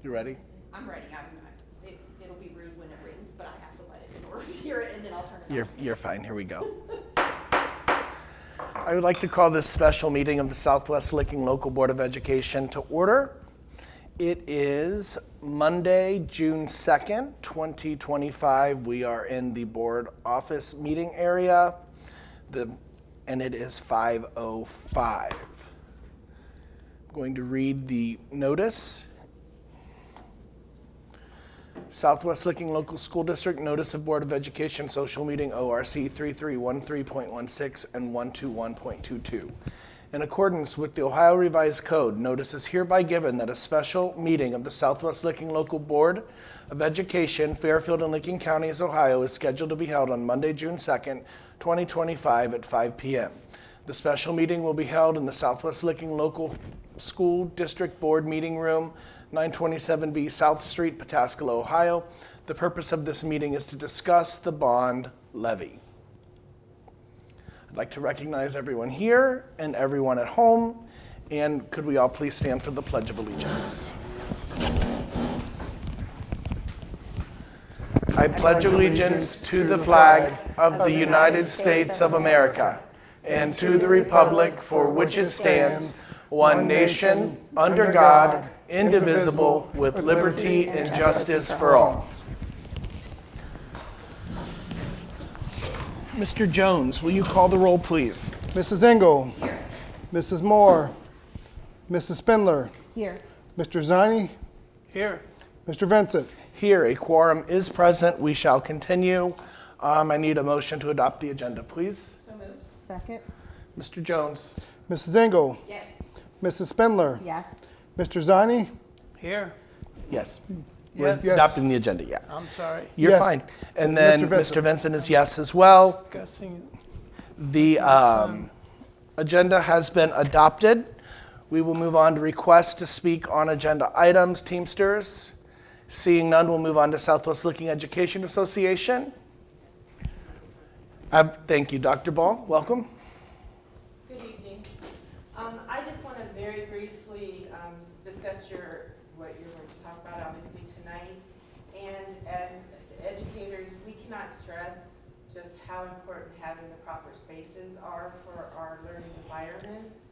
You ready? I'm ready. It'll be rude when it rings, but I have to let it in order to hear it, and then I'll turn it off. You're fine. Here we go. I would like to call this special meeting of the Southwest Licking Local Board of Education to order. It is Monday, June 2nd, 2025. We are in the board office meeting area, and it is 5:05. I'm going to read the notice. Southwest Licking Local School District Notice of Board of Education Social Meeting ORC 3313.16 and 121.22. In accordance with the Ohio Revised Code, notice is hereby given that a special meeting of the Southwest Licking Local Board of Education, Fairfield and Licking Counties, Ohio, is scheduled to be held on Monday, June 2nd, 2025 at 5 p.m. The special meeting will be held in the Southwest Licking Local School District Board Meeting Room, 927B South Street, Pataskala, Ohio. The purpose of this meeting is to discuss the bond levy. I'd like to recognize everyone here and everyone at home. And could we all please stand for the Pledge of Allegiance? I pledge allegiance to the flag of the United States of America and to the republic for which it stands, one nation, under God, indivisible, with liberty and justice for all. Mr. Jones, will you call the roll, please? Mrs. Engel. Here. Mrs. Moore. Mrs. Spindler. Here. Mr. Ziny. Here. Mr. Vincent. Here, a quorum is present. We shall continue. I need a motion to adopt the agenda, please. So moved. Second. Mr. Jones. Mrs. Engel. Yes. Mrs. Spindler. Yes. Mr. Ziny. Here. Yes. Yes. We're adopting the agenda, yeah. I'm sorry. You're Yes. fine. And then Mr. Mr. Vincent is yes as well. Discussing. The agenda has been adopted. We will move on to requests to speak on agenda items. Teamsters, seeing none, we'll move on to Southwest Licking Education Association. Thank you, Dr. Ball. Welcome. Good evening. I just want to very briefly discuss what you're going to talk about, obviously, tonight. And as educators, we cannot stress just how important having the proper spaces are for our learning environments.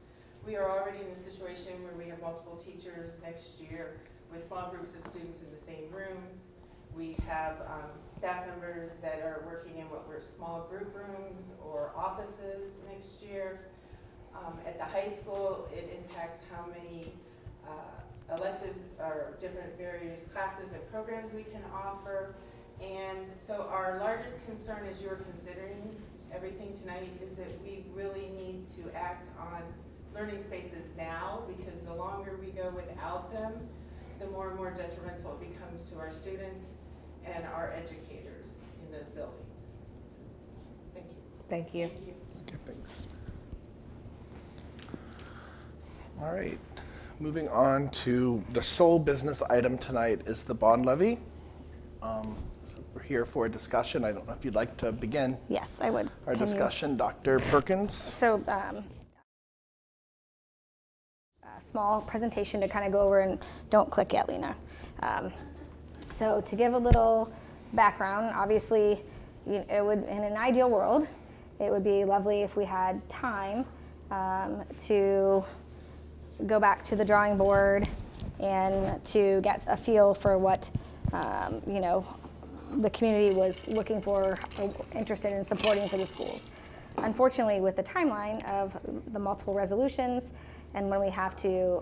We are already in a situation where we have multiple teachers next year with small groups of students in the same rooms. We have staff members that are working in what were small group rooms or offices next year. At the high school, it impacts how many elective or different various classes and programs we can offer. And so our largest concern as you're considering everything tonight is that we really need to act on learning spaces now, because the longer we go without them, the more and more detrimental it becomes to our students and our educators in those buildings. So, thank you. Thank you. Thank you. Okay, thanks. All right. Moving on to the sole business item tonight is the bond levy. So we're here for a discussion. I don't know if you'd like to begin Yes, I would. our Can you- discussion, Dr. Perkins. So, a small presentation to kind of go over, and don't click yet, Lena. So to give a little background, obviously, it would, in an ideal world, it would be lovely if we had time to go back to the drawing board and to get a feel for what the community was looking for, interested in supporting for the schools. Unfortunately, with the timeline of the multiple resolutions and when we have to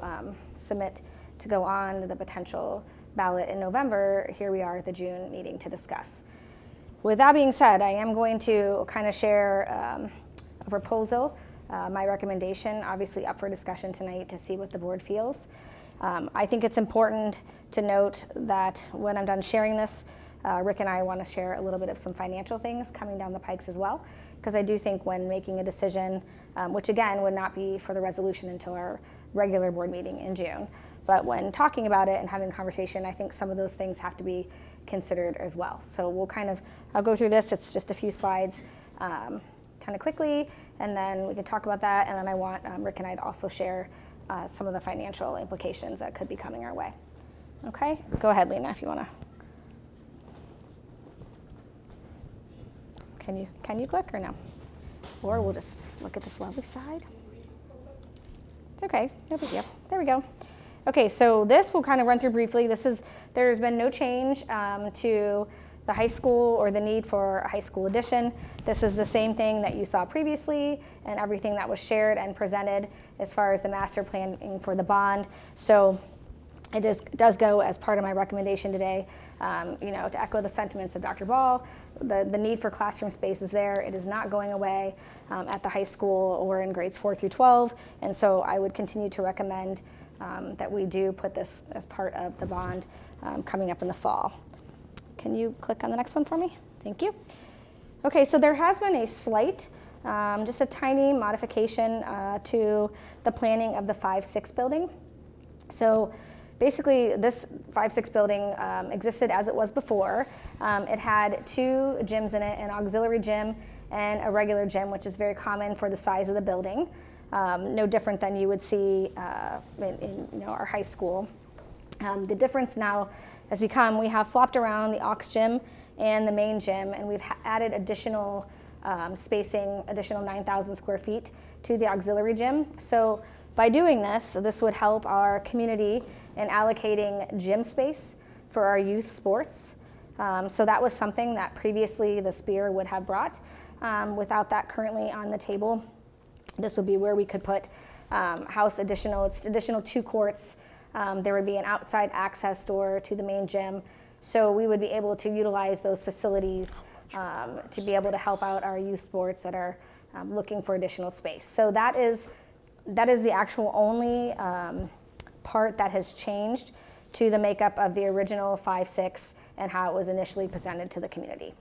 submit to go on the potential ballot in November, here we are at the June meeting to discuss. With that being said, I am going to kind of share a proposal, my recommendation, obviously up for discussion tonight to see what the board feels. I think it's important to note that when I'm done sharing this, Rick and I want to share a little bit of some financial things coming down the pikes as well, because I do think when making a decision, which again would not be for the resolution until our regular board meeting in June, but when talking about it and having a conversation, I think some of those things have to be considered as well. So I'll go through this. It's just a few slides kind of quickly, and then we can talk about that. And then I want Rick and I to also share some of the financial implications that could be coming our way. Okay, go ahead, Lena, if you want to. Can you click or no? Or we'll just look at this lovely side. It's okay, no big deal. There we go. Okay, so this we'll kind of run through briefly. There's been no change to the high school or the need for a high school addition. This is the same thing that you saw previously and everything that was shared and presented as far as the master planning for the bond. So it does go as part of my recommendation today, to echo the sentiments of Dr. Ball. The need for classroom space is there. It is not going away at the high school or in grades 4 through 12. And so I would continue to recommend that we do put this as part of the bond coming up in the fall. Can you click on the next one for me? Thank you. Okay, so there has been a slight, just a tiny modification to the planning of the 5-6 building. So basically, this 5-6 building existed as it was before. It had 2 gyms in it, an auxiliary gym and a regular gym, which is very common for the size of the building. No different than you would see in our high school. The difference now has become we have flopped around the aux gym and the main gym, and we've added additional spacing, additional 9,000 square feet to the auxiliary gym. So by doing this, this would help our community in allocating gym space for our youth sports. So that was something that previously the SPEAR would have brought. Without that currently on the table, this would be where we could put it's additional 2 courts. There would be an outside access door to the main gym. So we would be able to utilize those facilities to be able to help out our youth sports that are looking for additional space. So that is the actual only part that has changed to the makeup of the original 5-6 and how it was initially presented to the community.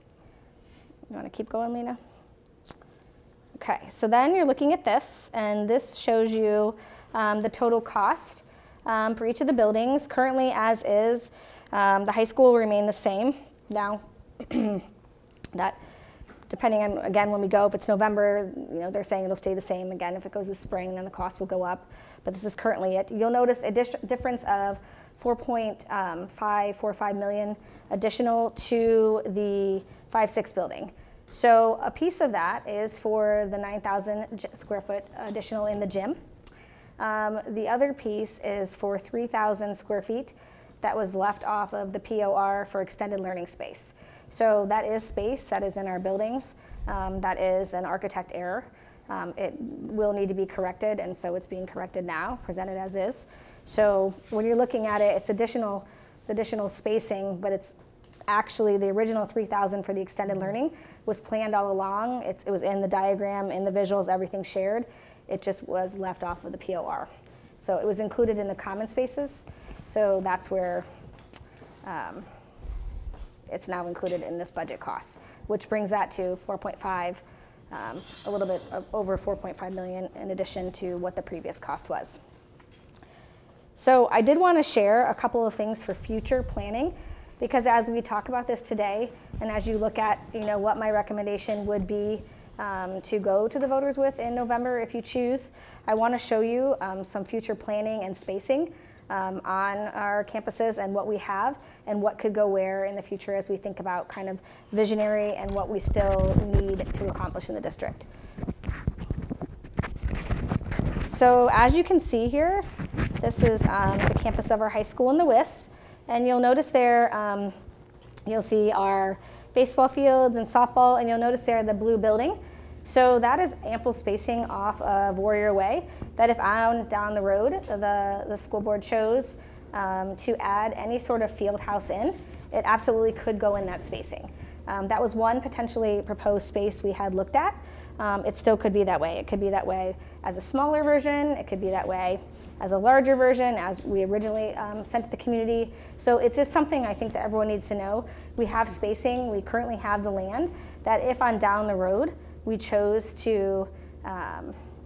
You want to keep going, Lena? Okay, so then you're looking at this, and this shows you the total cost for each of the buildings. Currently, as is, the high school will remain the same. Now, that depending on, again, when we go, if it's November, they're saying it'll stay the same. Again, if it goes this spring, then the cost will go up. But this is currently it. You'll notice a difference of $4.45 million additional to the 5-6 building. So a piece of that is for the 9,000 square foot additional in the gym. The other piece is for 3,000 square feet that was left off of the POR for extended learning space. So that is space that is in our buildings. That is an architect error. It will need to be corrected, and so it's being corrected now, presented as is. So when you're looking at it, it's additional spacing, but it's actually the original 3,000 for the extended learning was planned all along. It was in the diagram, in the visuals, everything shared. It just was left off of the POR. So it was included in the common spaces. So that's where it's now included in this budget cost, which brings that to 4.5, a little bit over 4.5 million in addition to what the previous cost was. So I did want to share a couple of things for future planning, because as we talk about this today, and as you look at what my recommendation would be to go to the voters with in November if you choose, I want to show you some future planning and spacing on our campuses and what we have and what could go where in the future as we think about kind of visionary and what we still need to accomplish in the district. So as you can see here, this is the campus of our high school in the WIS, and you'll notice there, you'll see our baseball fields and softball, and you'll notice there the blue building. So that is ample spacing off of Warrior Way that if down the road the school board chose to add any sort of field house in, it absolutely could go in that spacing. That was one potentially proposed space we had looked at. It still could be that way. It could be that way as a smaller version. It could be that way as a larger version, as we originally sent to the community. So it's just something I think that everyone needs to know. We have spacing. We currently have the land that if on down the road we chose to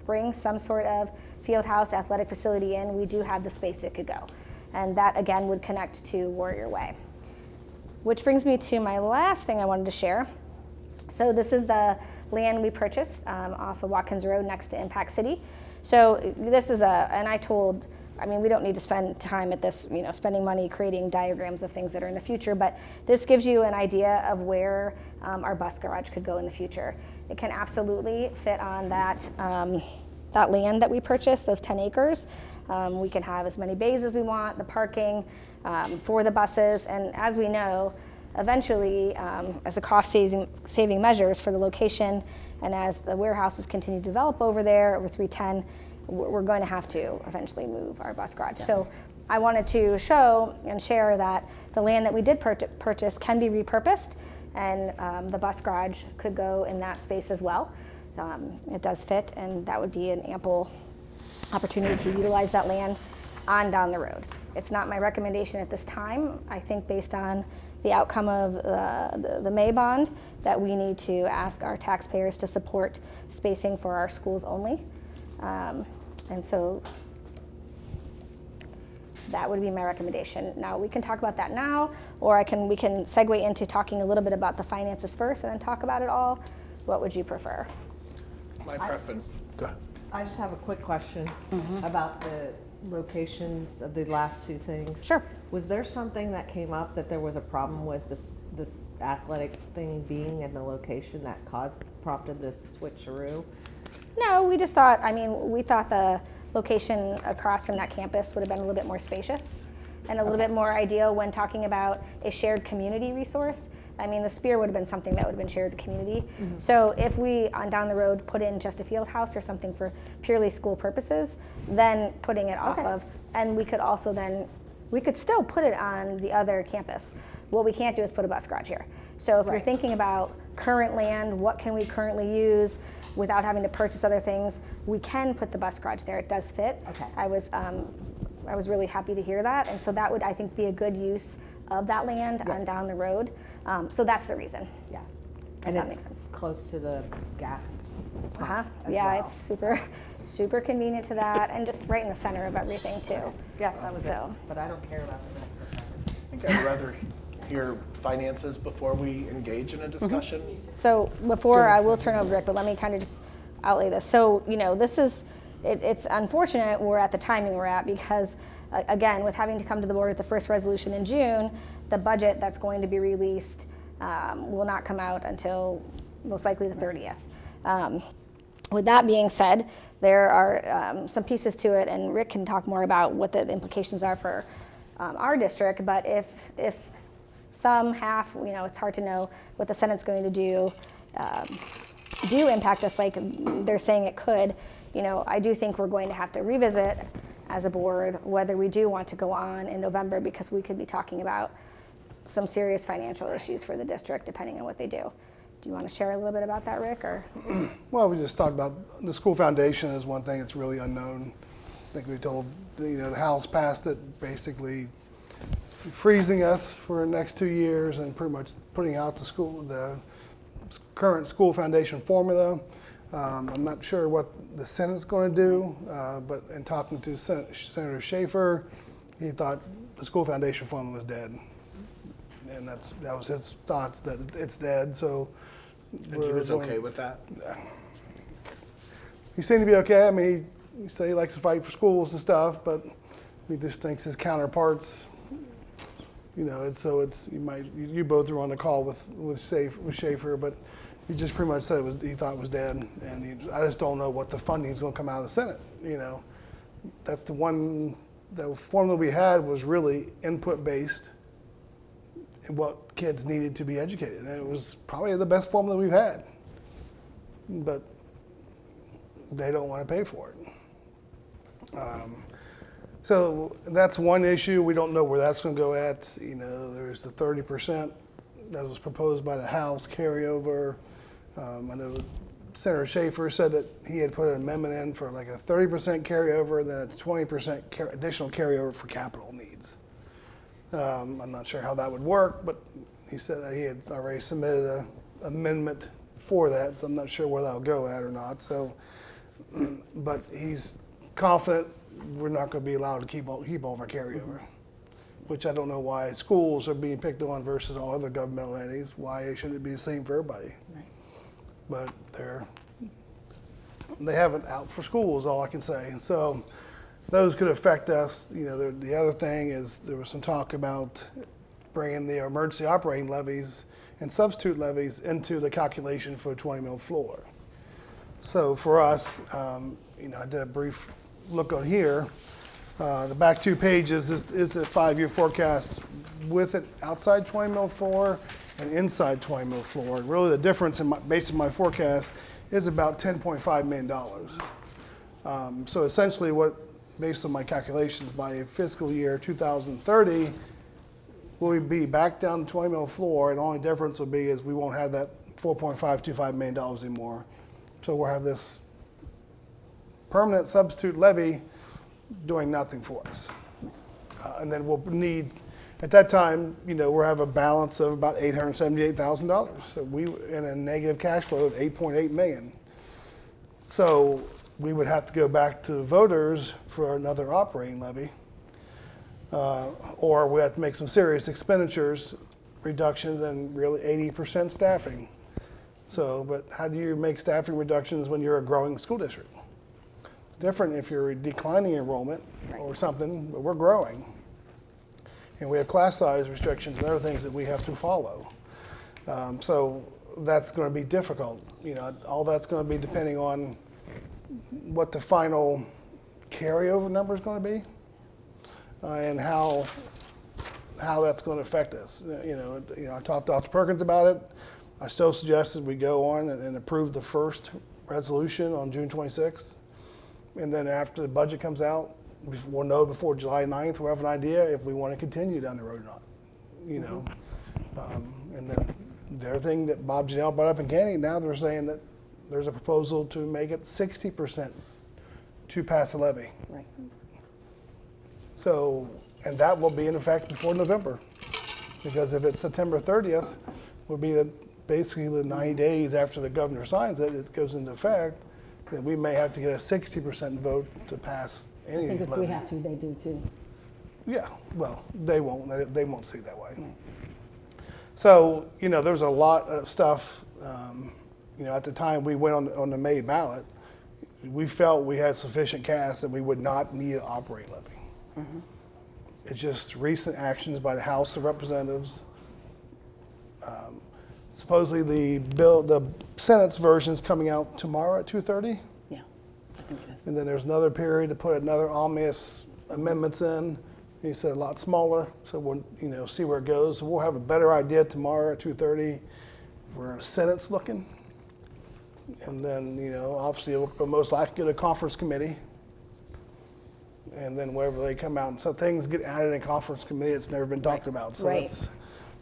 bring some sort of field house athletic facility in, we do have the space it could go. And that, again, would connect to Warrior Way. Which brings me to my last thing I wanted to share. So this is the land we purchased off of Watkins Road next to Impact City. So this is we don't need to spend time at this, spending money creating diagrams of things that are in the future, but this gives you an idea of where our bus garage could go in the future. It can absolutely fit on that land that we purchased, those 10 acres. We can have as many bays as we want, the parking for the buses, and as we know, eventually, as a cost-saving measures for the location, and as the warehouses continue to develop over there, over 310, we're going to have to eventually move our bus garage. Yeah. So I wanted to show and share that the land that we did purchase can be repurposed, and the bus garage could go in that space as well. It does fit, and that would be an ample opportunity to utilize that land on down the road. It's not my recommendation at this time. I think based on the outcome of the May bond, that we need to ask our taxpayers to support spacing for our schools only. And so that would be my recommendation. Now we can talk about that now, or we can segue into talking a little bit about the finances first and then talk about it all. What would you prefer? My preference, go ahead. I just have a quick question about the locations of the last two things. Sure. Was there something that came up that there was a problem with this athletic thing being in the location that prompted this switcheroo? No, we just thought, we thought the location across from that campus would have been a little bit more spacious and a little bit more ideal when talking about a shared community resource. The Spear would have been something that would have been shared with the community. Mm-hmm. So if we, on down the road, put in just a field house or something for purely school purposes, then putting it off of, and we could also then, we could still put it on the other campus. What we can't do is put a bus garage here. So if you're thinking about current land, what can we currently use without having to purchase other things, we can put the bus garage there. It does fit. Okay. I was really happy to hear that, and so that would, I think, be a good use of that land on down the road. So that's the reason. Yeah. And that makes sense. Close to the gas. Yeah, well, it's super convenient to that, and just right in the center of everything too. Yeah, that was it. But I don't care about the rest of the time. I think I'd rather hear finances before we engage in a discussion. So before I will turn over to Rick, but let me kind of just outlay this. So this is, it's unfortunate we're at the timing we're at because again, with having to come to the board with the first resolution in June, the budget that's going to be released will not come out until most likely the 30th. With that being said, there are some pieces to it, and Rick can talk more about what the implications are for our district, but if some, half, it's hard to know what the Senate's going to do impact us like they're saying it could, I do think we're going to have to revisit as a board whether we do want to go on in November, because we could be talking about some serious financial issues for the district depending on what they do. Do you want to share a little bit about that, Rick? Or? Well, we just talked about the school foundation is one thing that's really unknown. I think we told, the House passed it basically freezing us for the next 2 years and pretty much putting out the current school foundation formula. I'm not sure what the Senate's going to do, but in talking to Senator Schaefer, he thought the school foundation formula was dead. And that was his thoughts, that it's dead, so. And he was okay with that? He seemed to be okay. He said he likes to fight for schools and stuff, but he just thinks his counterparts, you both were on the call with Schaefer, but he just pretty much said he thought it was dead, and I just don't know what the funding is going to come out of the Senate. That's the formula we had was really input based and what kids needed to be educated, and it was probably the best formula we've had, but they don't want to pay for it. So that's one issue. We don't know where that's going to go at. There's the 30% that was proposed by the House carryover. I know Senator Schaefer said that he had put an amendment in for like a 30% carryover, and then a 20% additional carryover for capital needs. I'm not sure how that would work, but he said that he had already submitted an amendment for that, so I'm not sure where that'll go at or not. So, but he's confident we're not going to be allowed to keep all of our carryover, which I don't know why schools are being picked on versus all other governmental entities. Why should it be the same for everybody? Right. but they have it out for school is all I can say. So those could affect us. You know, the other thing is there was some talk about bringing the emergency operating levies and substitute levies into the calculation for a 20 mil floor. So for us, you know, I did a brief look on here. The back 2 pages is the 5-year forecast with it outside 20 mil floor and inside 20 mil floor. And really the difference based on my forecast is about $10.5 million. So essentially based on my calculations, by fiscal year 2030, we'll be back down to 20 mil floor, and the only difference will be is we won't have that $4.525 million anymore. So we'll have this permanent substitute levy doing nothing for us. And then we'll need, at that time, you know, we'll have a balance of about $878,000. So we in a negative cash flow of $8.8 million. So we would have to go back to voters for another operating levy, or we have to make some serious expenditures reductions and really 80% staffing. So, but how do you make staffing reductions when you're a growing school district? It's different if you're declining enrollment or something, but we're growing. And we have class size restrictions and other things that we have to follow. So that's going to be difficult. You know, all that's going to be depending on what the final carryover number is going to be, and how that's going to affect us. You know, I talked to Dr. Perkins about it. I still suggested we go on and approve the first resolution on June 26th, and then after the budget comes out, we'll know before July 9th. We'll have an idea if we want to continue down the road or not. You know, and then the other thing that Bob Janelle brought up in Candy, now they're saying that there's a proposal to make it 60% to pass a levy. Right. So, and that will be in effect before November, because if it's September 30th, will be basically the 90 days after the governor signs it, it goes into effect, then we may have to get a 60% vote to pass I any think if levy. we have to, they do too. Yeah, well, they won't see it that way. Right. So, you know, there's a lot of stuff. You know, at the time we went on the May ballot, we felt we had sufficient cash that we would not need an operating levy. Mm-hmm. It's just recent actions by the House of Representatives. Supposedly the Senate's version is coming out tomorrow at 2:30. Yeah, I think it is. And then there's another period to put another omnibus amendments in. He said a lot smaller, so we'll, you know, see where it goes. So we'll have a better idea tomorrow at 2:30 where the Senate's looking. And then, you know, obviously we'll most likely get a conference committee. And then wherever they come out, and so things get added in conference committee, it's never been talked about. So Right.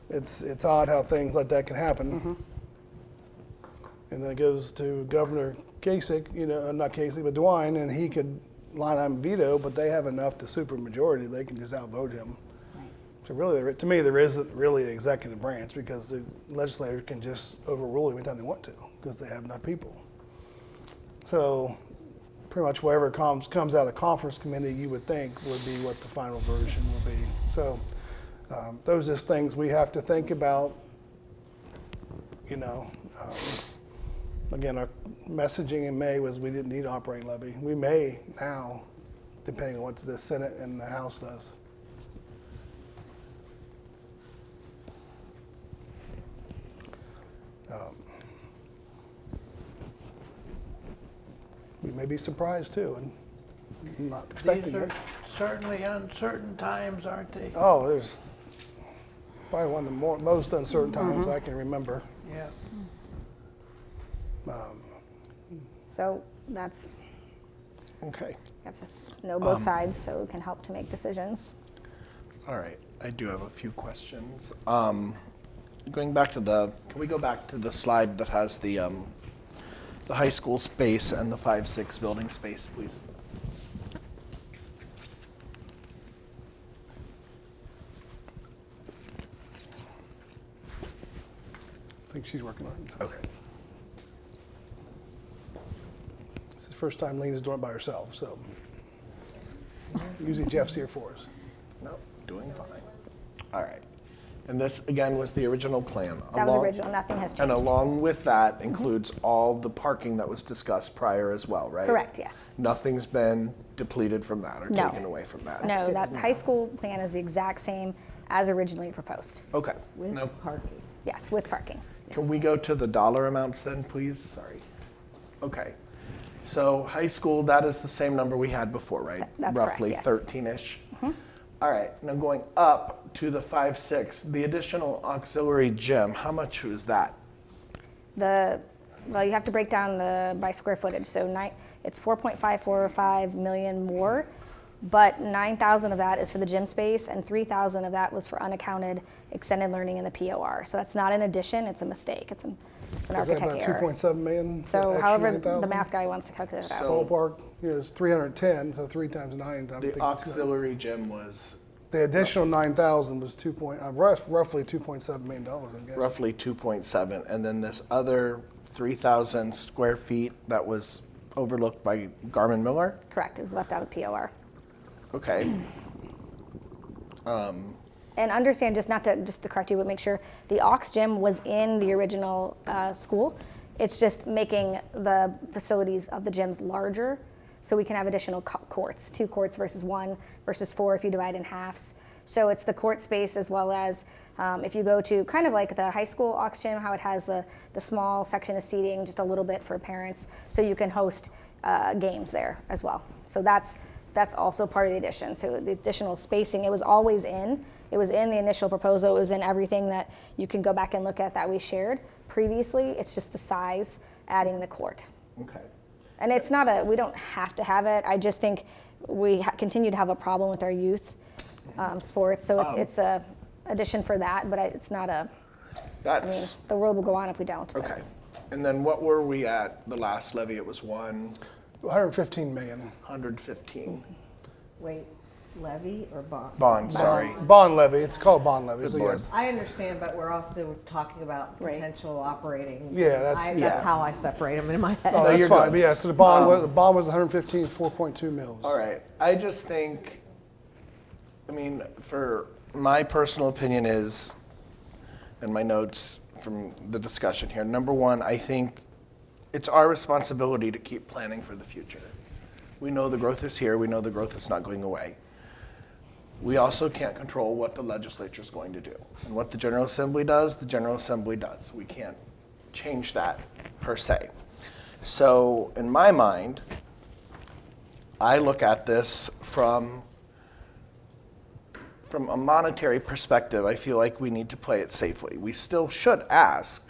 it's odd how things like that can happen. Mm-hmm. And then it goes to Governor Kasich, you know, not Kasich, but DeWine, and he could line item veto, but they have enough to supermajority, they can just outvote him. Right. So really, to me, there isn't really an executive branch because the legislature can just overrule anytime they want to because they have enough people. So pretty much whatever comes out of conference committee, you would think would be what the final version will be. So those are just things we have to think about. You know, again, our messaging in May was we didn't need operating levy. We may now, depending on what the Senate and the House does. We may be surprised too, and not expecting These are it. certainly uncertain times, aren't they? Oh, there's probably one of the most uncertain times I can remember. Yeah. So that's, Okay. you have to know both sides so it can help to make decisions. All right. I do have a few questions. Going back to can we go back to the slide that has the high school space and the 5-6 building space, please? I think she's working on it. Okay. It's the first time Lena's doing it by herself, so usually Jeff's here for us. No, doing fine. All right. And this, again, was the original plan. That was Along- original, nothing has And changed. along with that includes all the parking that was discussed prior as well, right? Correct, yes. Nothing's been depleted from that or No. taken away from that? No, that high school plan is the exact same as originally proposed. Okay. With Now, parking. Yes, with parking. can we go to the dollar amounts then, please? Sorry. Okay. So high school, that is the same number we had before, right? That's correct, yes. Roughly 13-ish. All right, now going up to the 5-6, the additional auxiliary gym, how much was that? Well, you have to break down by square footage. So it's 4.545 million more, but 9,000 of that is for the gym space, and 3,000 of that was for unaccounted extended learning in the POR. So that's not an addition; it's a mistake. It's an Is that architect about error. 2.7 million? So, extra however, 9,000? the math guy wants to calculate it out. Ballpark is 310, so 3 times 9. I'm The thinking auxiliary gym was the additional 9,000 was roughly 2.7 million dollars. I guess. roughly 2.7, and then this other 3,000 square feet that was overlooked by Garmin Miller? Correct. It was left out of the POR. Okay. And understand, just to correct you, but make sure the aux gym was in the original school. It's just making the facilities of the gyms larger, so we can have additional courts, 2 courts versus 1 versus 4 if you divide in halves. So it's the court space as well as if you go to kind of like the high school aux gym, how it has the small section of seating, just a little bit for parents, so you can host games there as well. So that's also part of the addition. So the additional spacing, it was always in. It was in the initial proposal. It was in everything that you can go back and look at that we shared previously. It's just the size, adding the court. Okay. And it's not we don't have to have it. I just think we continue to have a problem with our youth sports. So it's a addition for that, but it's not That's, the world will go on if we don't. but- okay. And then what were we at the last levy? It was 115 million. 115. Wait, levy or bond? Bond, sorry. Bond levy. It's called bond levy. Good So lord. yes. I understand, but we're also talking about Right. potential operating. Yeah, that's- That's Yeah. how I separate them in my head. Oh, that's you're fine. good. But yeah, so the bond was 115, 4.2 mils. All right. I just think, I mean, for my personal opinion is, and my notes from the discussion here, number one, I think it's our responsibility to keep planning for the future. We know the growth is here. We know the growth is not going away. We also can't control what the legislature is going to do. And what the General Assembly does, the General Assembly does. We can't change that per se. So in my mind, I look at this from a monetary perspective. I feel like we need to play it safely. We still should ask,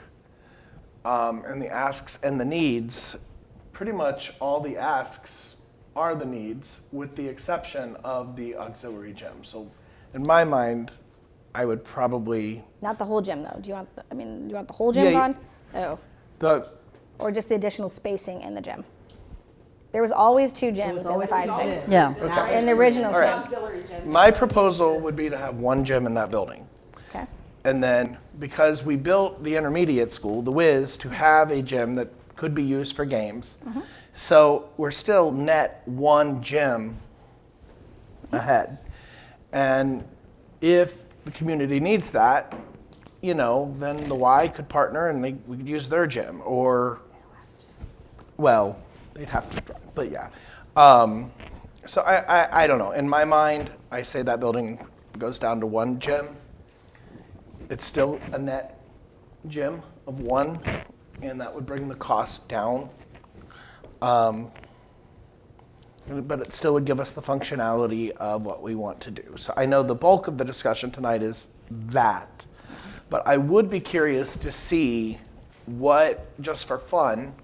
and the asks and the needs, pretty much all the asks are the needs, with the exception of the auxiliary gym. So in my mind, I would probably, Not the whole gym though. Do you want the whole gym Yeah, gone? Oh, or just the additional spacing in the gym? There was always 2 gyms in the 5-6. Yeah. In the original All right. plan. Auxiliary gym. my proposal would be to have one gym in that building. Okay. And then, because we built the intermediate school, the Wiz, to have a gym that could be used for games, so we're still net 1 gym ahead. And if the community needs that, then the Y could partner and we could use their gym. Or, well, they'd have to, but yeah. So I don't know. In my mind, I say that building goes down to 1 gym. It's still a net gym of 1, and that would bring the cost down. But it still would give us the functionality of what we want to do. So I know the bulk of the discussion tonight is that. But I would be curious to see what, just for fun,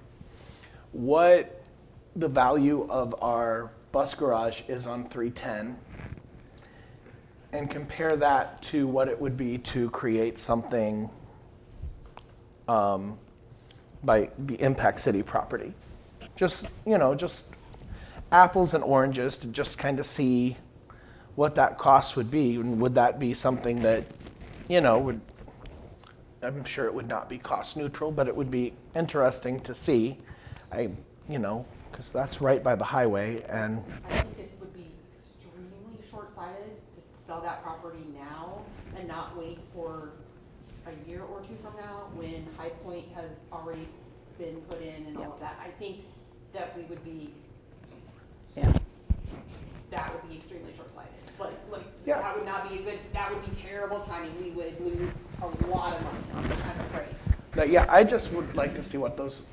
what the value of our bus garage is on 310, and compare that to what it would be to create something by the Impact City property. Just apples and oranges to just kind of see what that cost would be, and would that be something that, would, I'm sure it would not be cost neutral, but it would be interesting to see. Because that's right by the highway, and I think it would be extremely short-sighted to sell that property now and not wait for a year or two from now when High Point has already been put in and all of that. I think that we would be, Yeah. that would be extremely short-sighted. Like, Yeah. that would not be a good, that would be terrible timing. We would lose a lot of money, I'm afraid. But yeah, I just would like to see what those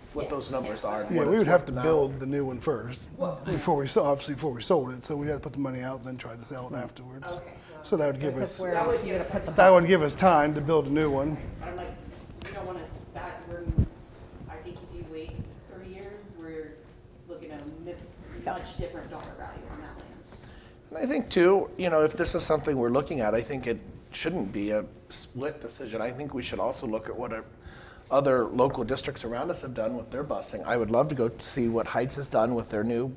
numbers Yeah. are. and Yeah, what we it's would have worth to now. build the new one first, Well, before we, obviously before we sold it, so we had to put the money out and then try to sell it afterwards. Okay. So that would give Because us, where That else would you give gonna us put the that would buses? give us time to build a new one. But I'm like, you don't want us, I think if you wait 3 years, we're looking at a much different dollar value on that land. And I think too, if this is something we're looking at, I think it shouldn't be a split decision. I think we should also look at what other local districts around us have done with their busing. I would love to go see what Heights has done with their new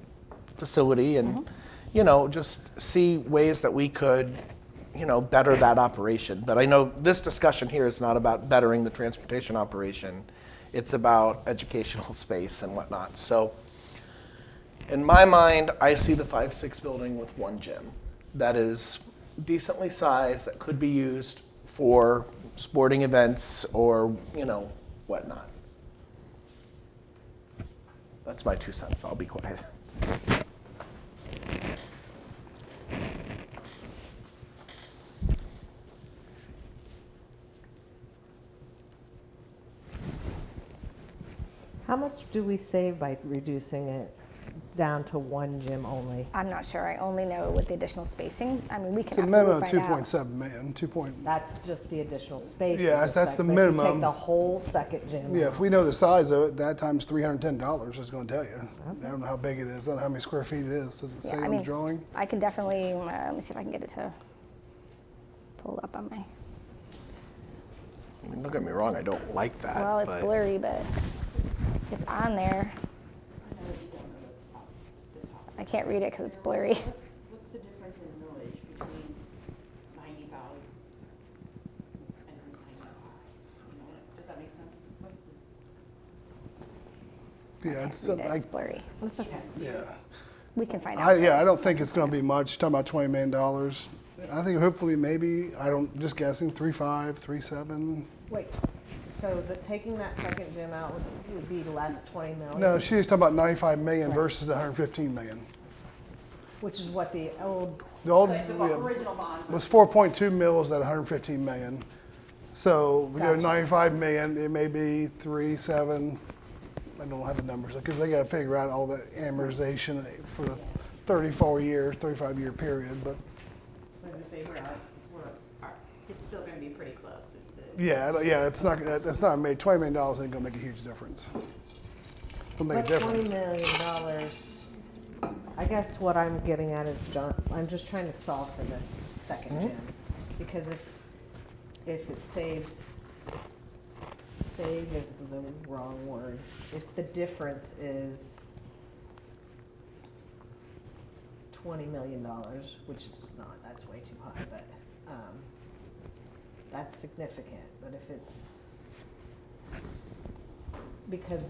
facility and, just see ways that we could, better that operation. But I know this discussion here is not about bettering the transportation operation. It's about educational space and whatnot. So in my mind, I see the 5-6 building with one gym that is decently sized, that could be used for sporting events or, whatnot. That's my 2 cents. I'll be quiet. How much do we save by reducing it down to one gym only? I'm not sure. I only know with the additional spacing. I mean, we It's can a minimum absolutely of find out. 2.7 million, 2 point, That's just the additional space. Yeah, in that's the sec, but if you minimum. take the whole second gym. yeah, if we know the size of it, that times $310 is gonna tell you. I don't know how big it is, I don't know how many square feet it is, does it Yeah, say I on the mean, drawing? I can definitely, let me see if I can get it to pull up on my, I mean, don't get me wrong, I don't like that. well, it's but blurry, but it's on there. I know that you don't know this off the top. I can't read it because it's blurry. What's the difference in millage between 90,000 and 95? Does that make sense? What's the? Yeah, I it's, can't read it. I, It's blurry. That's okay. yeah. We can find out. I don't think it's gonna be much, talking about $20 million. I think hopefully maybe, just guessing, 3.5, 3.7. Wait, so taking that second gym out would be less 20 million? No, she's talking about 95 million Right. versus 115 million. Which is what the old, The old, The original bond. was 4.2 mils at 115 million. So we go Gotcha. 95 million, it may be 3.7. I don't have the numbers because they got to figure out all the amortization for the 35-year period. But So as I say, it's still gonna be pretty close, is the. yeah, it's not that's not made $20 million ain't gonna make a huge difference. It'll make a but $20 difference. million, I guess what I'm getting at is, John, I'm just trying to solve for this second gym. Because if it saves, save is the wrong word. If the difference is $20 million, which is not, that's way too high, but, that's significant. But if it's, because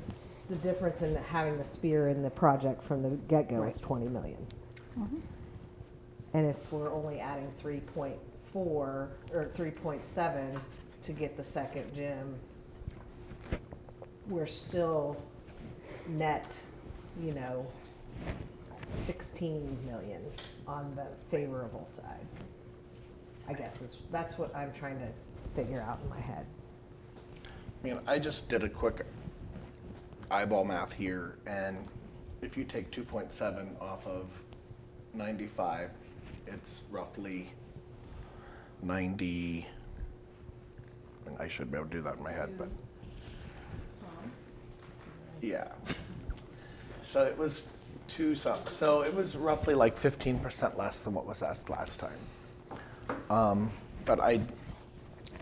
the difference in having the spear in the project from the get-go is 20 million. And if we're only adding 3.4 or 3.7 to get the second gym, we're still net, 16 million on the favorable side. I guess that's what I'm trying to figure out in my head. I mean, I just did a quick eyeball math here, and if you take 2.7 off of 95, it's roughly 90. And I should be able to do that in my head, but yeah. So it was so it was roughly like 15% less than what was asked last time. But I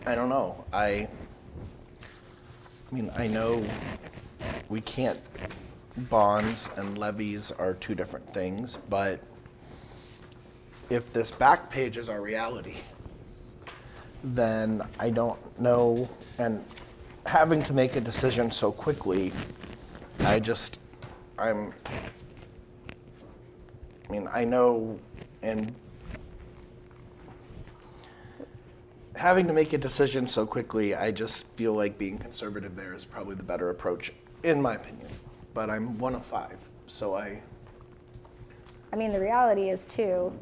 don't know. I mean, I know we can't, bonds and levies are two different things, but if this back page is our reality, then I don't know, and having to make a decision so quickly, I mean, I know in having to make a decision so quickly, I just feel like being conservative there is probably the better approach, in my opinion. But I'm one of 5, so I mean, the reality is too,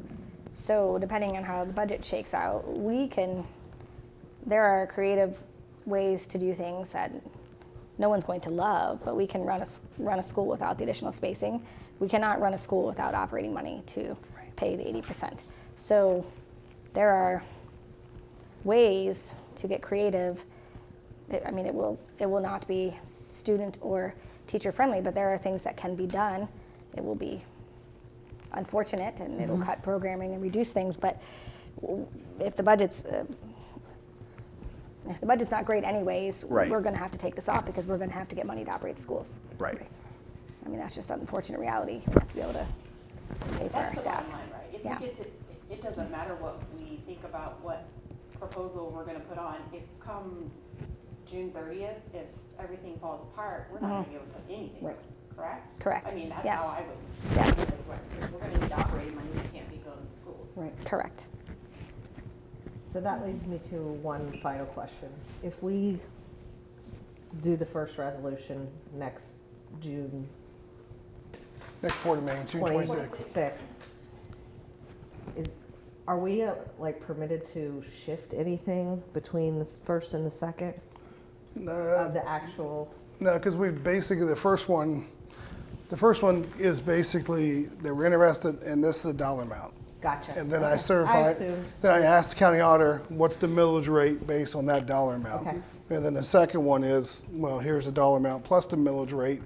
so depending on how the budget shakes out, there are creative ways to do things that no one's going to love, but we can run a school without the additional spacing. We cannot run a school without operating money to pay the 80%. So there are ways to get creative. I mean, it will not be student or teacher friendly, but there are things that can be done. It will be unfortunate and it'll cut programming and reduce things, but if the budget's not great anyways, Right. we're going to have to take this off because we're going to have to get money to operate the schools. right. I mean, that's just an unfortunate reality. We have to be able to pay for our That's the bottom staff. line, right? If Yeah. we get to, it doesn't matter what we think about what proposal we're gonna put on. If come June 30th, if everything falls apart, we're not gonna be able to put anything, Right. correct? Correct. I mean, that's Yes. how I would. Yes. We're gonna need operating money, we can't be building schools. Right. Correct. So that leads me to one final question. If we do the first resolution next June Next board meeting, June 26th. 26th, are we like permitted to shift anything between the first and the second of the actual? No, because we basically, the first one is basically, they were interested, and this is the dollar amount. Gotcha. And then I Okay. certified, assumed. then I asked the county auditor, what's the millage rate based on that dollar amount? Okay. And then the second one is, well, here's the dollar amount plus the millage rate,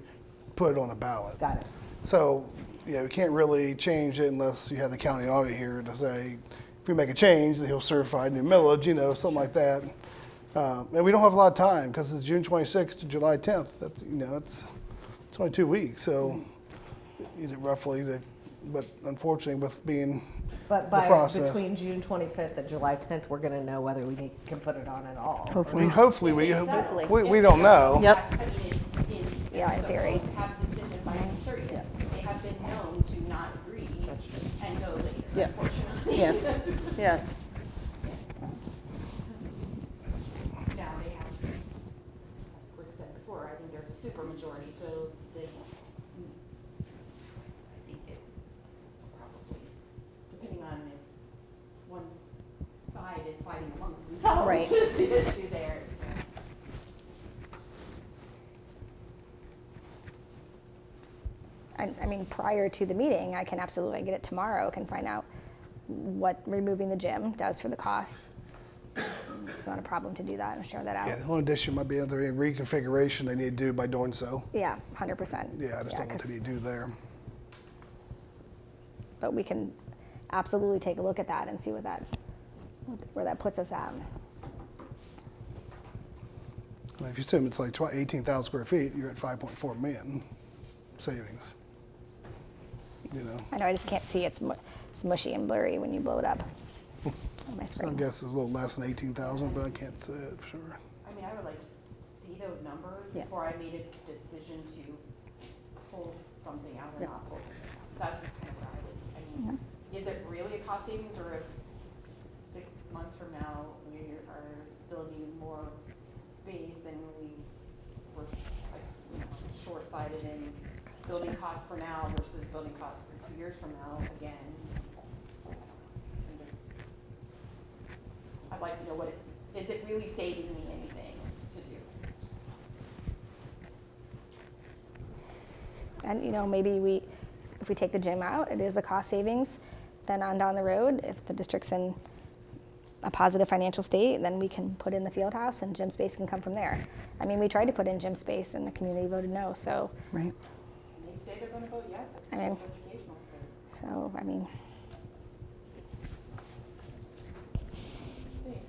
put it on a ballot. Got it. So, yeah, we can't really change it unless you have the county auditor here to say, if we make a change, then he'll certify a new millage, something like that. And we don't have a lot of time because it's June 26th to July 10th. That's, it's only 2 weeks. So, roughly, but unfortunately, with being But the by process. between June 25th and July 10th, we're going to know whether we can put it on at all. Hopefully, we Hopefully. don't know. Yep. I mean, Yeah, in theory. Supposed to have decision by June 30th. They have been known to not agree and go later, Yeah. unfortunately. Yes, That's- yes. Now they have, like Rick said before, I think there's a super majority, so they, I think it probably, depending on if one side is fighting amongst themselves, Right. is the issue there, so. I mean, prior to the meeting, I can absolutely get it tomorrow, can find out what removing the gym does for the cost. It's not a problem to do that and share that Yeah, out. the only addition might be other reconfiguration they need to do by doing so. Yeah, 100%. Yeah, I just don't know what they need to do there. But we can absolutely take a look at that and see where that puts us at. If you assume it's like 18,000 square feet, you're at 5.4 million savings. I know, I just can't see, it's mushy and blurry when you blow it up on my I screen. guess it's a little less than 18,000, but I can't say it for sure. I mean, I would like to see those numbers Yeah. before I made a decision to pull something out or Yeah. not pull something. That's kind of what I would, I mean, is it really a cost savings, or if 6 months from now, we are still needing more space and we were like, short-sighted in building costs for now versus building costs for 2 years from now again? I'd like to know what is it really saving me anything to do? And, maybe if we take the gym out, it is a cost savings. Then on down the road, if the district's in a positive financial state, then we can put in the field house and gym space can come from there. I mean, we tried to put in gym space and the community voted no, so, Right. And they say they're gonna vote yes, if I it's mean- just educational space. I mean, Let's see.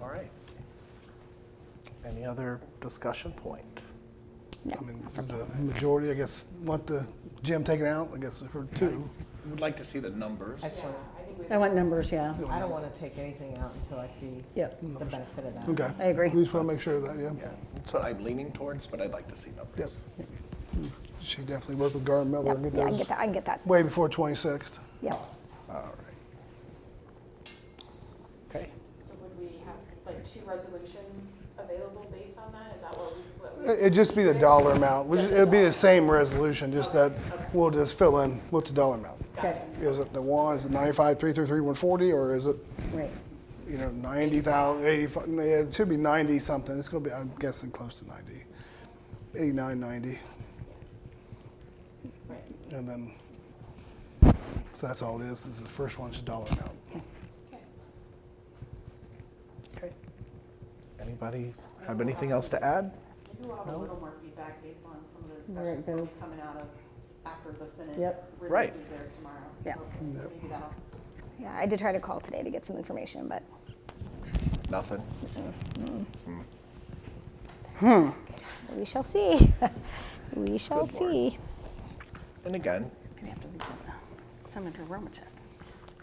All right. Any other discussion point? I mean, for the majority, I guess, want the gym taken out, I guess, for 2. Would like to see the numbers. Yeah, I think we. I want numbers, yeah. I don't want to take anything out until I see Yep. the benefit of that. Okay. I agree. We just want to make sure of that, yeah. Yeah, that's what I'm leaning towards, but I'd like to see numbers. She definitely work with Garden Miller yep, and get yeah, I can those get that, way before 26th. yep. All right. 2 resolutions available based on that? Is that what we? It'd just be the dollar amount. It'd be the same resolution, just that we'll just fill in what's the dollar amount. Okay, Is it the one, is it 95,333,140, or is it, right. 90,000, 85, yeah, it should be 90 something. It's gonna be, I'm guessing close to 90. 89, 90. Right. And then, so that's all it is. This is the first one's a dollar amount. Okay. Anybody have anything else to add? Maybe we'll have a little more feedback based on some of the Right, discussions that'll be Bills. coming out of after the Senate Yep. Right. releases theirs tomorrow. Yeah. Okay, so maybe that'll, Yeah, I did try to call today to get some information, but Nothing. so we shall see. We shall Good Lord. see. And again, We have to read Senator Romachek.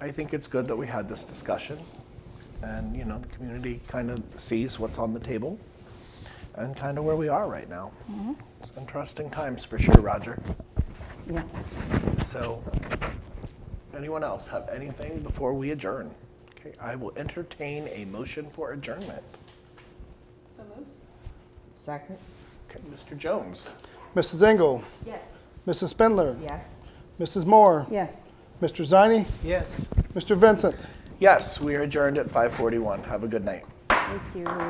I think it's good that we had this discussion, and the community kind of sees what's on the table and kind of where we are right now. It's interesting times for sure, Roger. Yeah. So, anyone else have anything before we adjourn? Okay, I will entertain a motion for adjournment. so moved? Second? Okay, Mr. Jones. Mrs. Engel, Yes. Mrs. Spindler, Yes. Mrs. Moore, Yes. Mr. Ziny, Yes. Mr. Vincent. Yes, we are adjourned at 5:41. Have a good night. Thank you.